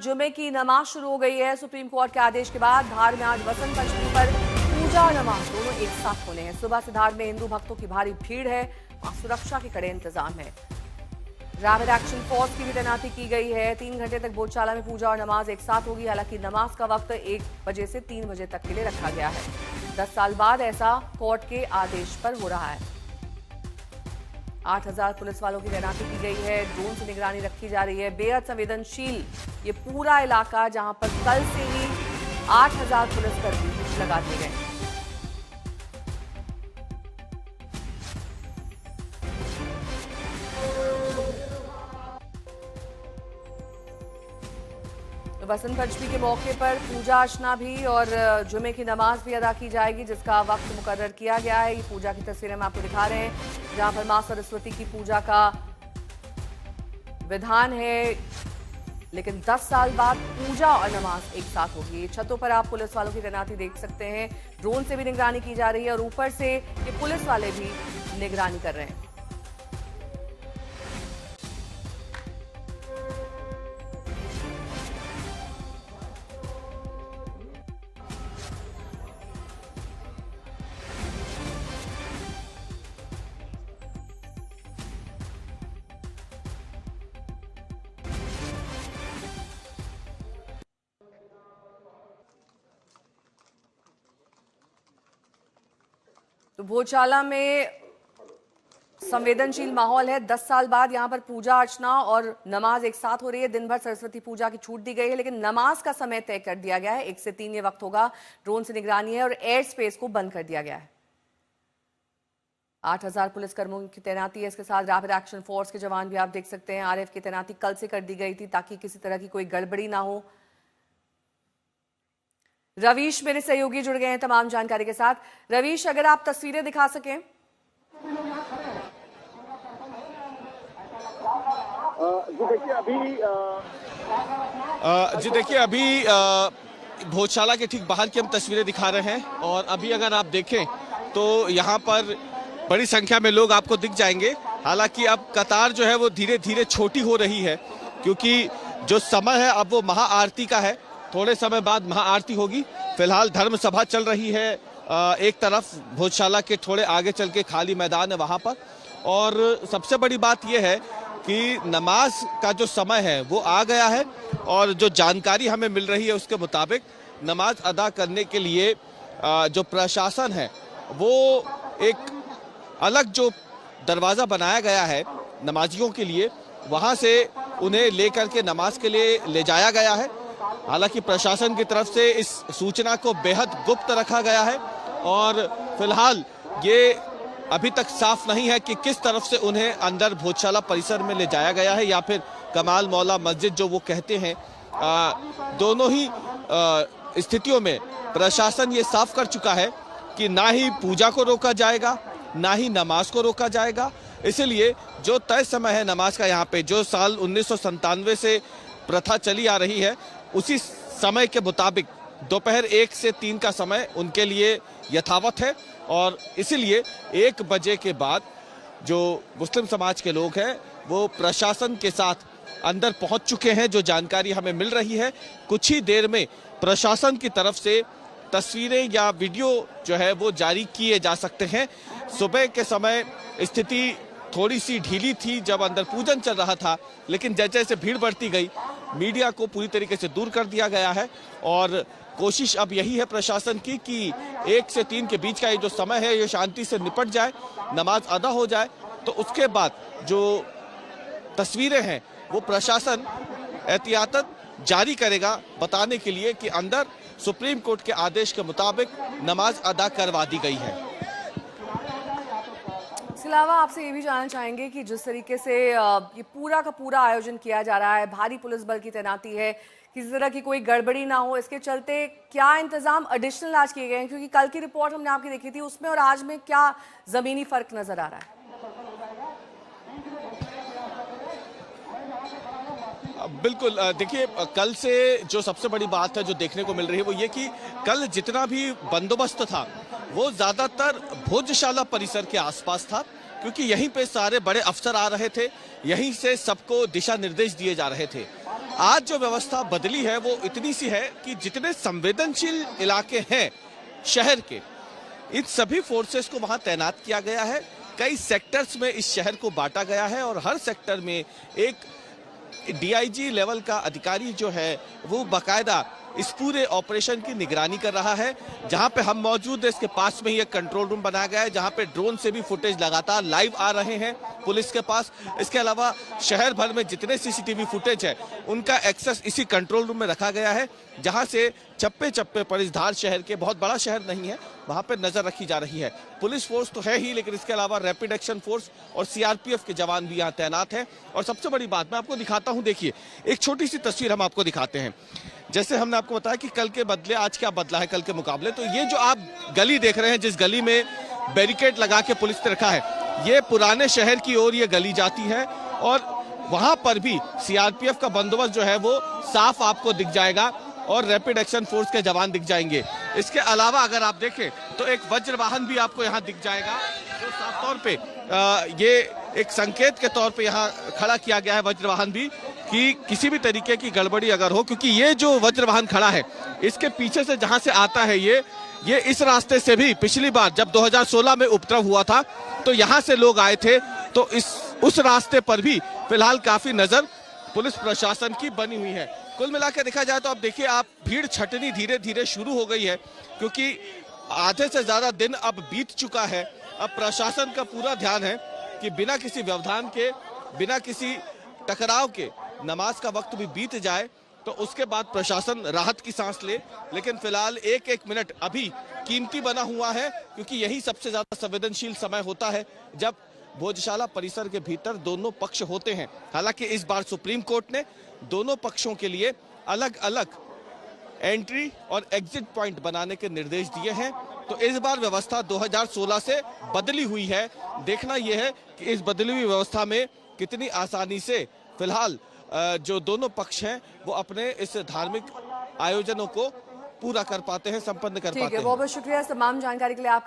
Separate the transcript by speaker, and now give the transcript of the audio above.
Speaker 1: जुमे की नमाज शुरू हो गई है। सुप्रीम कोर्ट के आदेश के बाद धार में आज वसंत पंचमी पर पूजा और नमाज दोनों एक साथ होने हैं। सुबह से धार में हिंदू भक्तों की भारी भीड़ है। वहां सुरक्षा के कड़े इंतजाम है। रैपिड एक्शन फोर्स की भी तैनाती की गई है। 3 घंटे तक भोजशाला में पूजा और नमाज एक साथ होगी। हालांकि नमाज का वक्त 1 बजे से 3 बजे तक के लिए रखा गया है। 10 साल बाद ऐसा कोर्ट के आदेश पर हो रहा है। 8000 पुलिस वालों की तैनाती की गई है। ड्रोन से निगरानी रखी जा रही है। बेहद संवेदनशील ये पूरा इलाका, जहां पर कल से ही 8000 पुलिसकर्मी लगा दिए गए। बसंत पंचमी के मौके पर पूजा अर्चना भी और जुमे की नमाज भी अदा की जाएगी, जिसका वक्त मुकर्रर किया गया है। ये पूजा की तस्वीरें हम आपको दिखा रहे हैं, जहां पर मां सरस्वती की पूजा का विधान है। लेकिन 10 साल बाद पूजा और नमाज एक साथ होगी। छतों पर आप पुलिस वालों की तैनाती देख सकते हैं। ड्रोन से भी निगरानी की जा रही है और ऊपर से ये पुलिस वाले भी निगरानी कर रहे हैं। तो भोजशाला में संवेदनशील माहौल है। 10 साल बाद यहां पर पूजा अर्चना और नमाज एक साथ हो रही है। दिन भर सरस्वती पूजा की छूट दी गई है, लेकिन नमाज का समय तय कर दिया गया है। 1 से 3 ये वक्त होगा। ड्रोन से निगरानी है और एयर स्पेस को बंद कर दिया गया है। 8000 पुलिसकर्मियों की तैनाती है। इसके साथ रैपिड एक्शन फोर्स के जवान भी आप देख सकते हैं। आरएफ की तैनाती कल से कर दी गई थी ताकि किसी तरह की कोई गड़बड़ी ना हो। रवीश मेरे सहयोगी जुड़ गए हैं तमाम जानकारी के साथ। रवीश, अगर आप तस्वीरें दिखा सकें।
Speaker 2: जी देखिए अभी भोजशाला के ठीक बाहर की हम तस्वीरें दिखा रहे हैं और अभी अगर आप देखें तो यहाँ पर बड़ी संख्या में लोग आपको दिख जाएंगे। हालांकि अब कतार जो है वो धीरे धीरे छोटी हो रही है, क्योंकि जो समय है अब वो महाआरती का है। थोड़े समय बाद महाआरती होगी। फिलहाल धर्म सभा चल रही है एक तरफ, भोजशाला के थोड़े आगे चल के खाली मैदान है वहां पर। और सबसे बड़ी बात यह है कि नमाज का जो समय है वो आ गया है और जो जानकारी हमें मिल रही है उसके मुताबिक नमाज अदा करने के लिए जो प्रशासन है वो एक अलग जो दरवाज़ा बनाया गया है नमाजियों के लिए, वहाँ से उन्हें लेकर के नमाज के लिए ले जाया गया है। हालांकि प्रशासन की तरफ से इस सूचना को बेहद गुप्त रखा गया है और फिलहाल ये अभी तक साफ नहीं है कि किस तरफ से उन्हें अंदर भोजशाला परिसर में ले जाया गया है या फिर कमाल मौला मस्जिद जो वो कहते हैं। दोनों ही स्थितियों में प्रशासन ये साफ कर चुका है कि ना ही पूजा को रोका जाएगा ना ही नमाज को रोका जाएगा। इसलिए जो तय समय है नमाज का, यहाँ पे जो साल 1997 से प्रथा चली आ रही है, उसी समय के मुताबिक दोपहर 1 से 3 का समय उनके लिए यथावत है। और इसीलिए 1 बजे के बाद जो मुस्लिम समाज के लोग हैं वो प्रशासन के साथ अंदर पहुंच चुके हैं। जो जानकारी हमें मिल रही है, कुछ ही देर में प्रशासन की तरफ से तस्वीरें या वीडियो जो है वो जारी किए जा सकते हैं। सुबह के समय स्थिति थोड़ी सी ढीली थी जब अंदर पूजन चल रहा था, लेकिन जैसे जैसे भीड़ बढ़ती गई मीडिया को पूरी तरीके से दूर कर दिया गया है। और कोशिश अब यही है प्रशासन की कि 1 से 3 के बीच का ये जो समय है ये शांति से निपट जाए, नमाज अदा हो जाए। तो उसके बाद जो तस्वीरें हैं वो प्रशासन एहतियातन जारी करेगा, बताने के लिए कि अंदर सुप्रीम कोर्ट के आदेश के मुताबिक नमाज अदा करवा दी गई है।
Speaker 1: इसके अलावा आपसे ये भी जानना चाहेंगे कि जिस तरीके से ये पूरा का पूरा आयोजन किया जा रहा है, भारी पुलिस बल की तैनाती है, किसी तरह की कोई गड़बड़ी ना हो, इसके चलते क्या इंतजाम एडिशनल आज किए गए हैं? क्योंकि कल की रिपोर्ट हमने आपकी देखी थी, उसमें और आज में क्या जमीनी फर्क नजर आ रहा है?
Speaker 2: बिल्कुल, देखिए कल से जो सबसे बड़ी बात है जो देखने को मिल रही है वो ये कि कल जितना भी बंदोबस्त था वो ज्यादातर भोजशाला परिसर के आसपास था, क्योंकि यहीं पे सारे बड़े अफसर आ रहे थे, यहीं से सबको दिशा निर्देश दिए जा रहे थे। आज जो व्यवस्था बदली है वो इतनी सी है कि जितने संवेदनशील इलाके हैं शहर के, इन सभी फोर्सेस को वहां तैनात किया गया है। कई सेक्टर्स में इस शहर को बांटा गया है और हर सेक्टर में एक डीआईजी लेवल का अधिकारी जो है वो बाकायदा इस पूरे ऑपरेशन की निगरानी कर रहा है। जहां पे हम मौजूद है इसके पास में ही एक कंट्रोल रूम बनाया गया है, जहां पे ड्रोन से भी फुटेज लगातार लाइव आ रहे हैं पुलिस के पास। इसके अलावा शहर भर में जितने सीसीटीवी फुटेज है उनका एक्सेस इसी कंट्रोल रूम में रखा गया है, जहां से चप्पे चप्पे पर इस धार शहर के, बहुत बड़ा शहर नहीं है, वहां पे नजर रखी जा रही है। पुलिस फोर्स तो है ही, लेकिन इसके अलावा रैपिड एक्शन फोर्स और सीआरपीएफ के जवान भी यहाँ तैनात हैं। और सबसे बड़ी बात मैं आपको दिखाता हूँ, देखिए एक छोटी सी तस्वीर हम आपको दिखाते हैं। जैसे हमने आपको बताया कि कल के बदले आज क्या बदला है कल के मुकाबले, तो ये जो आप गली देख रहे हैं, जिस गली में बैरिकेड लगा के पुलिस ने रखा है, ये पुराने शहर की ओर ये गली जाती है और वहां पर भी सीआरपीएफ का बंदोबस्त जो है वो साफ आपको दिख जाएगा और रैपिड एक्शन फोर्स के जवान दिख जाएंगे। इसके अलावा अगर आप देखें तो एक वज्र वाहन भी आपको यहाँ दिख जाएगा, जो साफ तौर पे ये एक संकेत के तौर पे यहाँ खड़ा किया गया है वज्र वाहन भी, कि किसी भी तरीके की गड़बड़ी अगर हो, क्योंकि ये जो वज्र वाहन खड़ा है इसके पीछे से जहां से आता है ये इस रास्ते से भी पिछली बार जब 2016 में उपद्रव हुआ था तो यहां से लोग आए थे, तो उस रास्ते पर भी फिलहाल काफी नजर पुलिस प्रशासन की बनी हुई है। कुल मिलाकर देखा जाए तो अब देखिए आप, भीड़ छटनी धीरे धीरे शुरू हो गई है, क्योंकि आधे से ज्यादा दिन अब बीत चुका है। अब प्रशासन का पूरा ध्यान है कि बिना किसी व्यवधान के, बिना किसी टकराव के नमाज का वक्त भी बीत जाए, तो उसके बाद प्रशासन राहत की सांस ले। लेकिन फिलहाल एक एक मिनट अभी कीमती बना हुआ है, क्योंकि यही सबसे ज्यादा संवेदनशील समय होता है जब भोजशाला परिसर के भीतर दोनों पक्ष होते हैं। हालांकि इस बार सुप्रीम कोर्ट ने दोनों पक्षों के लिए अलग अलग एंट्री और एग्जिट पॉइंट बनाने के निर्देश दिए हैं। तो इस बार व्यवस्था 2016 से बदली हुई है। देखना यह है कि इस बदली हुई व्यवस्था में कितनी आसानी से फिलहाल जो दोनों पक्ष हैं वो अपने इस धार्मिक आयोजनों को पूरा कर पाते हैं, संपन्न कर पाते हैं।
Speaker 1: ठीक है, बहुत बहुत शुक्रिया तमाम जानकारी के लिए आपका।